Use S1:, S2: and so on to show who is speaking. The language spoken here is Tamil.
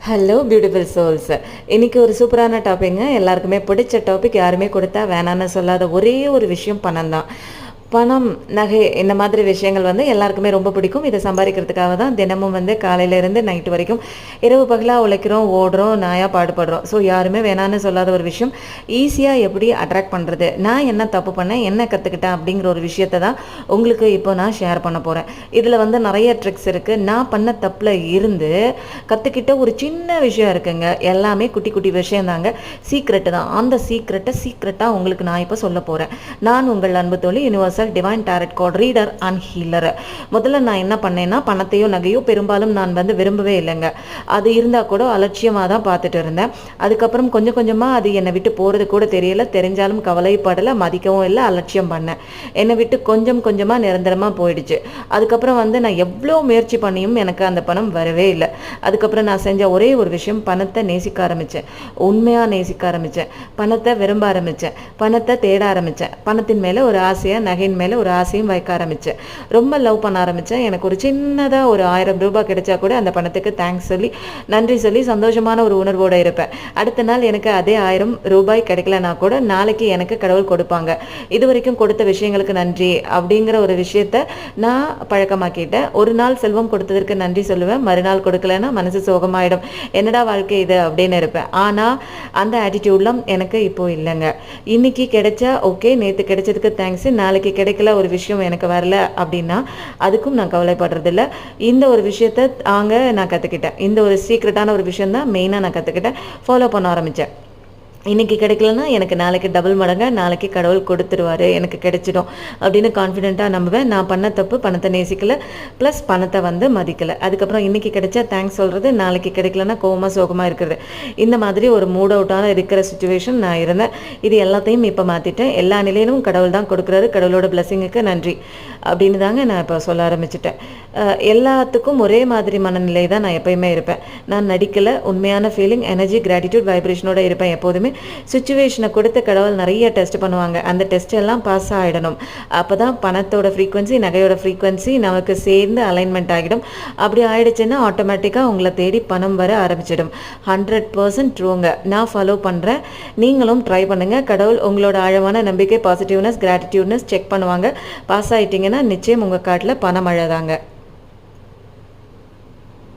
S1: Hello beautiful souls. இன்றைக்கி ஒரு சூப்பரான டாப்பிங்க. எல்லாருக்குமே பிடிச்ச டாபிக். யாருமே கொடுத்தா வேணான்னு சொல்லாத ஒரே ஒரு விஷயம் பணம் தான். பணம், நகை இந்த மாதிரி விஷயங்கள் எல்லாருக்குமே ரொம்ப பிடிக்கும். இதை சம்பாதிக்கிறதுக்காக தான் தினமும் காலையிலேருந்து நைட்டு வரைக்கும் இரவு பகலாக உழைக்கிறோம், ஓடுறோம், நாயாக பாடுபடுறோம். ஸோ யாருமே வேணான்னு சொல்லாத ஒரு விஷயம், ஈஸியாக எப்படி அட்ராக்ட் பண்ணுறது, நான் என்ன தப்பு பண்ணேன், என்ன கற்றுக்கிட்டேன் அப்படிங்கிற ஒரு விஷயத்தை தான் உங்களுக்கு இப்போ நான் ஷேர் பண்ண போகிறேன். இதில் நிறைய ட்ரிக்ஸ் இருக்குது. நான் பண்ண தப்பில் இருந்து கற்றுக்கிட்ட ஒரு சின்ன விஷயம் இருக்குங்க. எல்லாமே குட்டி குட்டி விஷயம் தாங்க, சீக்ரெட்டு தான். அந்த சீக்ரெட்டாக உங்களுக்கு நான் இப்போ சொல்ல போகிறேன். நான் உங்கள் அன்பு தோழி, universal divine tarot card reader and healer. முதல்ல நான் என்ன பண்ணேன்னா, பணத்தையோ நகையோ பெரும்பாலும் நான் விரும்பவே இல்லைங்க. அது இருந்தால் கூட அலட்சியமாக தான் பார்த்துட்டு இருந்தேன். அதுக்கப்புறம் கொஞ்சம் கொஞ்சமாக அது என்னை விட்டு போகிறது கூட தெரியல. தெரிஞ்சாலும் கவலைப்படலை, மதிக்கவும் இல்லை, அலட்சியம் பண்ணேன். என்னை விட்டு கொஞ்சம் கொஞ்சமாக நிரந்தரமாக போயிடுச்சு. அதுக்கப்புறம் நான் எவ்வளோ முயற்சி பண்ணியும் எனக்கு அந்த பணம் வரவே இல்லை. அதுக்கப்புறம் நான் செஞ்ச ஒரே ஒரு விஷயம், பணத்தை நேசிக்க ஆரம்பித்தேன். உண்மையாக நேசிக்க ஆரம்பித்தேன். பணத்தை விரும்ப ஆரம்பித்தேன். பணத்தை தேட ஆரம்பித்தேன். பணத்தின் மேலே ஒரு ஆசையாக, நகையின் மேலே ஒரு ஆசையும் வைக்க ஆரம்பித்தேன். ரொம்ப லவ் பண்ண ஆரம்பித்தேன். எனக்கு ஒரு சின்னதாக ஒரு 1000 ரூபாய் கிடைச்சா கூட அந்த பணத்துக்கு தேங்க்ஸ் சொல்லி, நன்றி சொல்லி சந்தோஷமான ஒரு உணர்வோடு இருப்பேன். அடுத்த நாள் எனக்கு அதே 1000 ரூபாய் கிடைக்கலனா கூட நாளைக்கு எனக்கு கடவுள் கொடுப்பாங்க, இது வரைக்கும் கொடுத்த விஷயங்களுக்கு நன்றி அப்படிங்கிற ஒரு விஷயத்த நான் பழக்கமாக்கிட்டேன். ஒரு நாள் செல்வம் கொடுத்ததற்கு நன்றி சொல்லுவேன், மறுநாள் கொடுக்கலன்னா மனசு சோகமாயிடும், என்னடா வாழ்க்கை இது அப்படின்னு இருப்பேன். ஆனால் அந்த ஆட்டிடியூட்லாம் எனக்கு இப்போ இல்லைங்க. இன்னைக்கு கிடைச்சா ஓகே, நேற்று கிடைச்சதுக்கு தேங்க்ஸ், நாளைக்கு கிடைக்கல, ஒரு விஷயம் எனக்கு வரல அப்படின்னா அதுக்கும் நான் கவலைப்படுறதில்ல. இந்த ஒரு விஷயத்த நான் கற்றுக்கிட்டேன். இந்த ஒரு சீக்ரெட்டான ஒரு விஷயம் தான் மெயினாக நான் கற்றுக்கிட்டேன், ஃபாலோ பண்ண ஆரம்பித்தேன். இன்றைக்கி கிடைக்கலன்னா எனக்கு நாளைக்கு டபுள் மடங்காக நாளைக்கு கடவுள் கொடுத்துருவார், எனக்கு கிடைச்சிடும் அப்படின்னு கான்ஃபிடென்ட்டாக நம்புவேன். நான் பண்ண தப்பு, பணத்தை நேசிக்கலை, ப்ளஸ் பணத்தை மதிக்கலை. அதுக்கப்புறம் இன்றைக்கி கிடைச்சா தேங்க்ஸ் சொல்கிறது, நாளைக்கு கிடைக்கலன்னா கோவமாக சோகமாக இருக்கிறது. இந்த மாதிரி ஒரு மூட் அவுட்டான இருக்கிற சுச்சுவேஷன் நான் இருந்தேன். இது எல்லாத்தையும் இப்போ மாற்றிட்டேன். எல்லா நிலையிலும் கடவுள் தான் கொடுக்குறாரு, கடவுளோட பிளெஸிங்குக்கு நன்றி அப்படின்னு தாங்க நான் இப்போ சொல்ல ஆரம்பிச்சிட்டேன். எல்லாத்துக்கும் ஒரே மாதிரி மனநிலை தான் நான் எப்போயுமே இருப்பேன். நான் நடிக்கலை, உண்மையான ஃபீலிங், எனர்ஜி, கிராட்டிடியூட், வைப்ரேஷனோட இருப்பேன் எப்போதுமே. சுச்சுவேஷனை கொடுத்து கடவுள் நிறைய டெஸ்ட் பண்ணுவாங்க. அந்த டெஸ்ட் எல்லாம் பாஸ் ஆகிடணும். அப்போ தான் பணத்தோட ஃப்ரீக்வன்சி, நகையோட ஃப்ரீக்வன்சி நமக்கு சேர்ந்து அலைன்மெண்ட் ஆகிடும். அப்படி ஆகிடுச்சுன்னா ஆட்டோமேட்டிக்காக உங்களை தேடி பணம் வர ஆரம்பிச்சிடும். 100% ட்ரூங்க. நான் ஃபாலோ பண்ணுறேன், நீங்களும் ட்ரை பண்ணுங்கள். கடவுள் உங்களோட ஆழமான நம்பிக்கை, பாசிட்டிவ்னஸ், கிராட்டிடியூட்னஸ் செக் பண்ணுவாங்க. பாஸ் ஆகிட்டிங்கன்னா நிச்சயம் உங்கள் காட்டில் பணம் அழதாங்க.